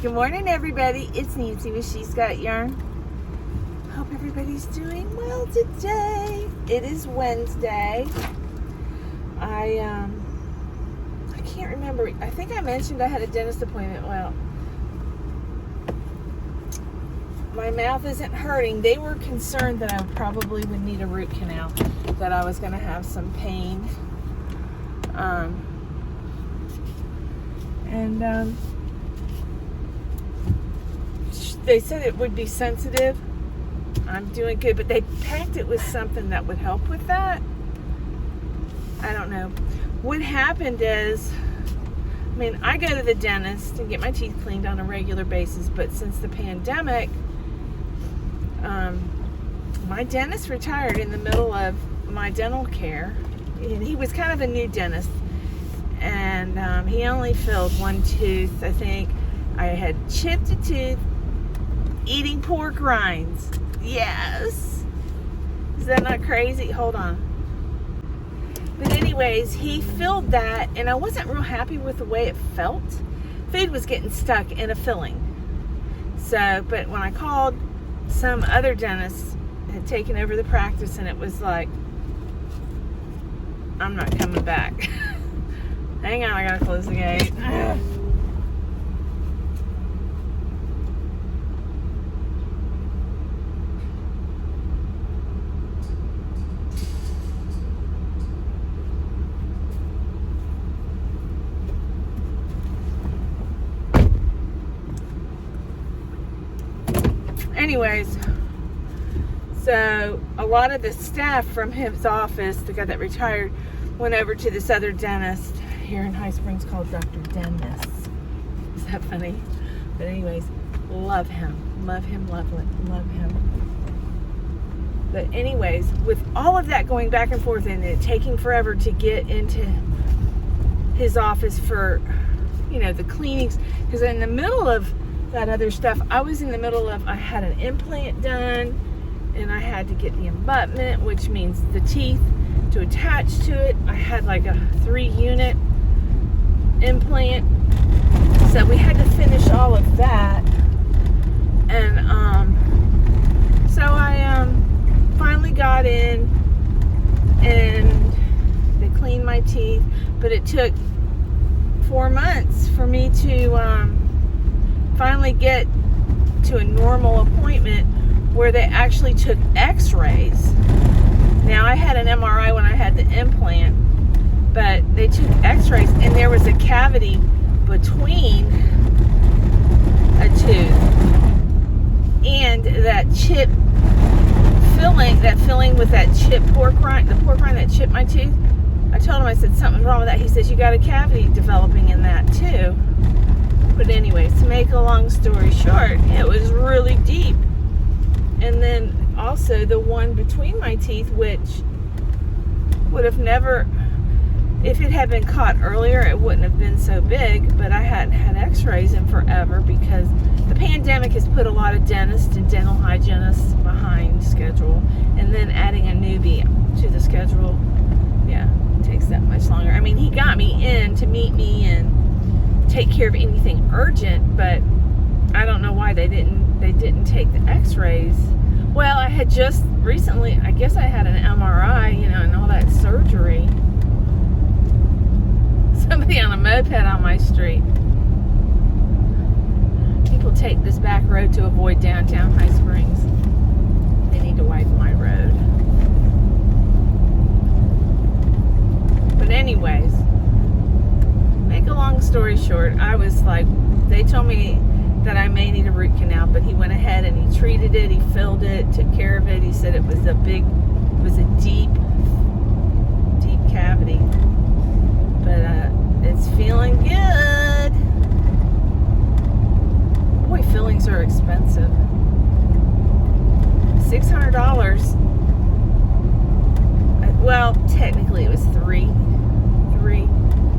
Good morning, everybody. It's Nancy with She's Got Yarn. Hope everybody's doing well today. It is Wednesday. I can't remember. I think I mentioned I had a dentist appointment. Well, my mouth isn't hurting. They were concerned that I probably would need a root canal, that I was going to have some pain. They said it would be sensitive. I'm doing good, but they packed it with something that would help with that. I don't know. What happened is, I go to the dentist and get my teeth cleaned on a regular basis, but since the pandemic, my dentist retired in the middle of my dental care. And he was kind of a new dentist, and he only filled one tooth. I think I had chipped a tooth eating pork rinds. Yes. Is that not crazy? Hold on. But anyways, he filled that, and I wasn't real happy with the way it felt. Food was getting stuck in a filling. So, but when I called, some other dentist had taken over the practice, and it was like, I'm not coming back. Hang on, I gotta close the gate. Anyways, so a lot of the staff from his office, the guy that retired, went over to this other dentist here in High Springs called Dr. Dennis. Is that funny? But anyways, love him. Love him, love him. But anyways, with all of that going back and forth and it taking forever to get into his office for, the cleanings, because in the middle of that other stuff, I was in the middle of, I had an implant done, and I had to get the abutment, which means the teeth to attach to it. I had like a 3-unit implant, so we had to finish all of that. And so I finally got in, and they cleaned my teeth, but it took 4 months for me to finally get to a normal appointment where they actually took x-rays. Now, I had an MRI when I had the implant, but they took x-rays, and there was a cavity between a tooth and that chip filling, with that chip pork rind, the pork rind that chipped my tooth. I told him, I said, something's wrong with that. He says, you got a cavity developing in that too. But anyways, to make a long story short, it was really deep. And then also the one between my teeth, which would have never, if it had been caught earlier, it wouldn't have been so big. But I hadn't had x-rays in forever because the pandemic has put a lot of dentists and dental hygienists behind schedule. And then adding a newbie to the schedule, it takes that much longer. He got me in to meet me and take care of anything urgent, but I don't know why they didn't take the x-rays. Well, I had just recently, I guess I had an MRI, and all that surgery. Somebody on a moped on my street. People take this back road to avoid downtown High Springs. They need to widen my road. But anyways, make a long story short, I was like, they told me that I may need a root canal, but he went ahead and he treated it, he filled it, took care of it. He said it was a deep cavity, but it's feeling good. Boy, fillings are expensive. $600. Well, technically it was three.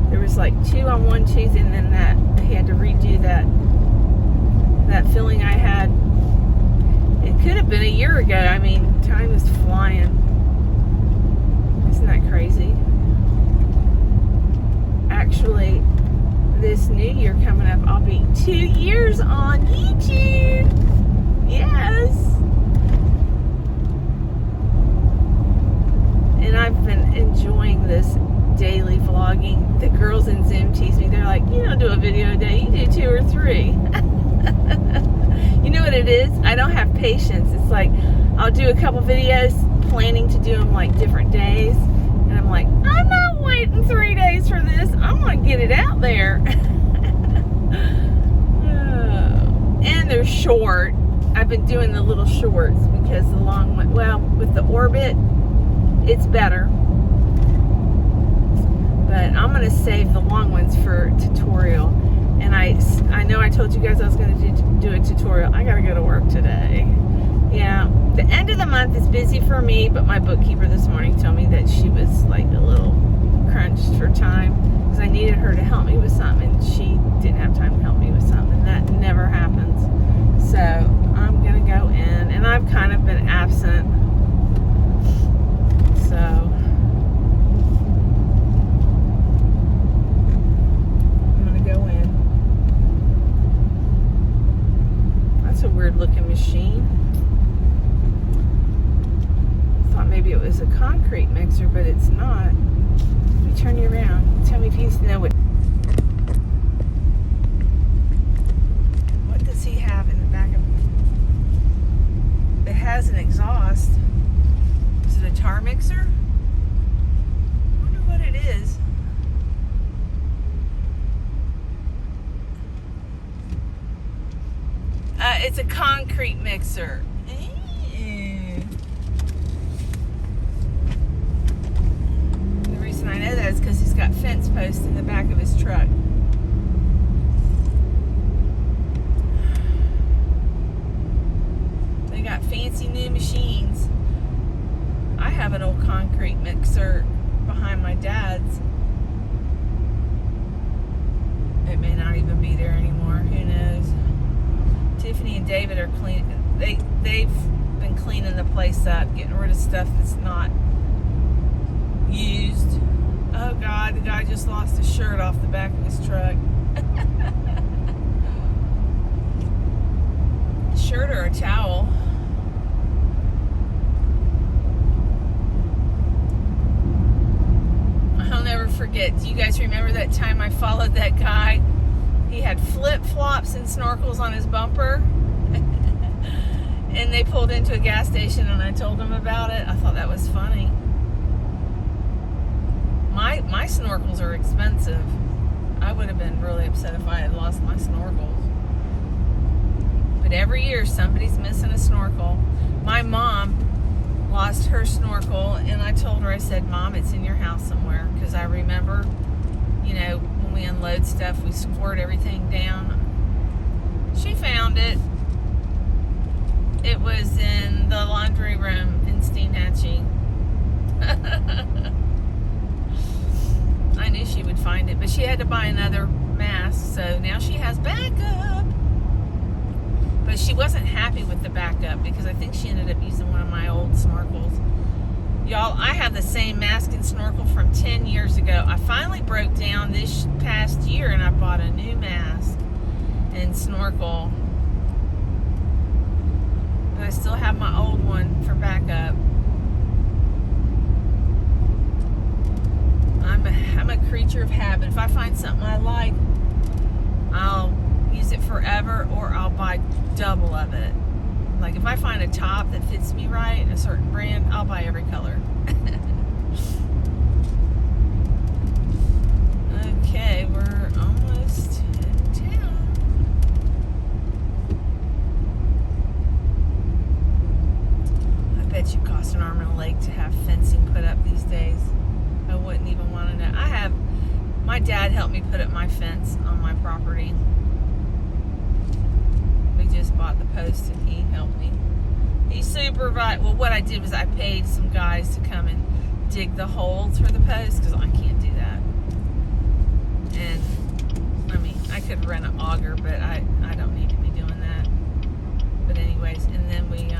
There was like 2 on one tooth, and then that he had to redo that filling I had. It could have been a year ago. Time is flying. Isn't that crazy? Actually, this new year coming up, I'll be 2 years on YouTube. Yes. And I've been enjoying this daily vlogging. The girls in Zoom tease me. They're like, you don't do a video a day, you do 2 or 3. You know what it is? I don't have patience. It's like, I'll do a couple videos planning to do them like different days. And I'm like, I'm not waiting 3 days for this. I'm going to get it out there. And they're short. I've been doing the little shorts because the long one, well, with the Orbit, it's better. But I'm going to save the long ones for tutorial. And I know I told you guys I was going to do a tutorial. I got to go to work today. Yeah, the end of the month is busy for me, but my bookkeeper this morning told me that she was like a little crunched for time because I needed her to help me with something, and she didn't have time to help me with something. That never happens. So I'm going to go in, and I've kind of been absent. So I'm going to go in. That's a weird looking machine. Maybe it was a concrete mixer, but it's not. Let me turn you around. Tell me if you know what does he have in the back of it? It has an exhaust. Is it a tar mixer? I wonder what it is. It's a concrete mixer. I know that is because he's got fence posts in the back of his truck. They got fancy new machines. I have an old concrete mixer behind my dad's. It may not even be there anymore. Who knows? Tiffany and David are cleaning. They've been cleaning the place up, getting rid of stuff that's not used. Oh God, the guy just lost his shirt off the back of his truck. A shirt or a towel. I'll never forget. Do you guys remember that time I followed that guy? He had flip-flops and snorkels on his bumper. And they pulled into a gas station and I told them about it. I thought that was funny. My snorkels are expensive. I would have been really upset if I had lost my snorkels. But every year somebody's missing a snorkel. My mom lost her snorkel, and I told her, I said, Mom, it's in your house somewhere. Because I remember, you know, when we unload stuff, we squirt everything down. She found it. It was in the laundry room in Steenhatchee. I knew she would find it, but she had to buy another mask, so now she has backup. But she wasn't happy with the backup because I think she ended up using one of my old snorkels. Y'all, I have the same mask and snorkel from 10 years ago. I finally broke down this past year and I bought a new mask and snorkel. But I still have my old one for backup. I'm a creature of habit. If I find something I like, I'll use it forever, or I'll buy double of it. Like if I find a top that fits me right, a certain brand, I'll buy every color. Okay, we're almost in town. I bet you cost an arm and a leg to have fencing put up these days. I wouldn't even want to know. My dad helped me put up my fence on my property. We just bought the post and he helped me. He supervised. Well, what I did was I paid some guys to come and dig the holes for the post because I can't do that. And I mean, I could rent an auger, but I don't need to be doing that. But anyways, and then we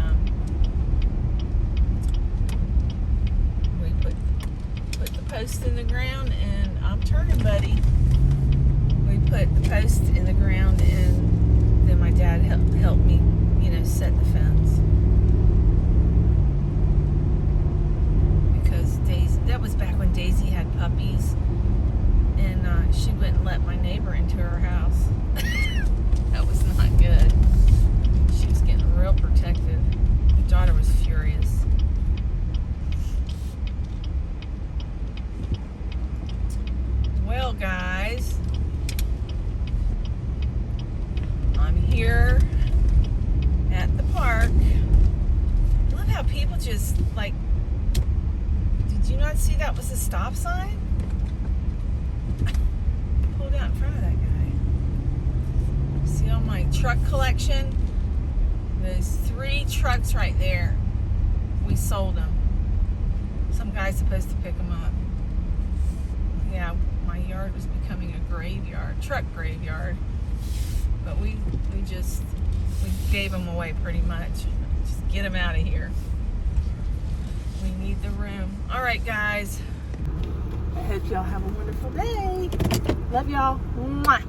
put the post in the ground, and I'm turning, buddy. We put the post in the ground, and then my dad helped me, set the fence. Because that was back when Daisy had puppies, and she wouldn't let my neighbor into her house. That was not good. She was getting real protective. My daughter was furious. Well, guys, I'm here at the park. I love how people just, like, did you not see that was a stop sign? Pulled out in front of that guy. See all my truck collection? There's 3 trucks right there. We sold them. Some guy's supposed to pick them up. Yeah, my yard was becoming a graveyard, truck graveyard. But we gave them away pretty much. Just get them out of here. We need the room. All right, guys. I hope y'all have a wonderful day. Love y'all. Mwah.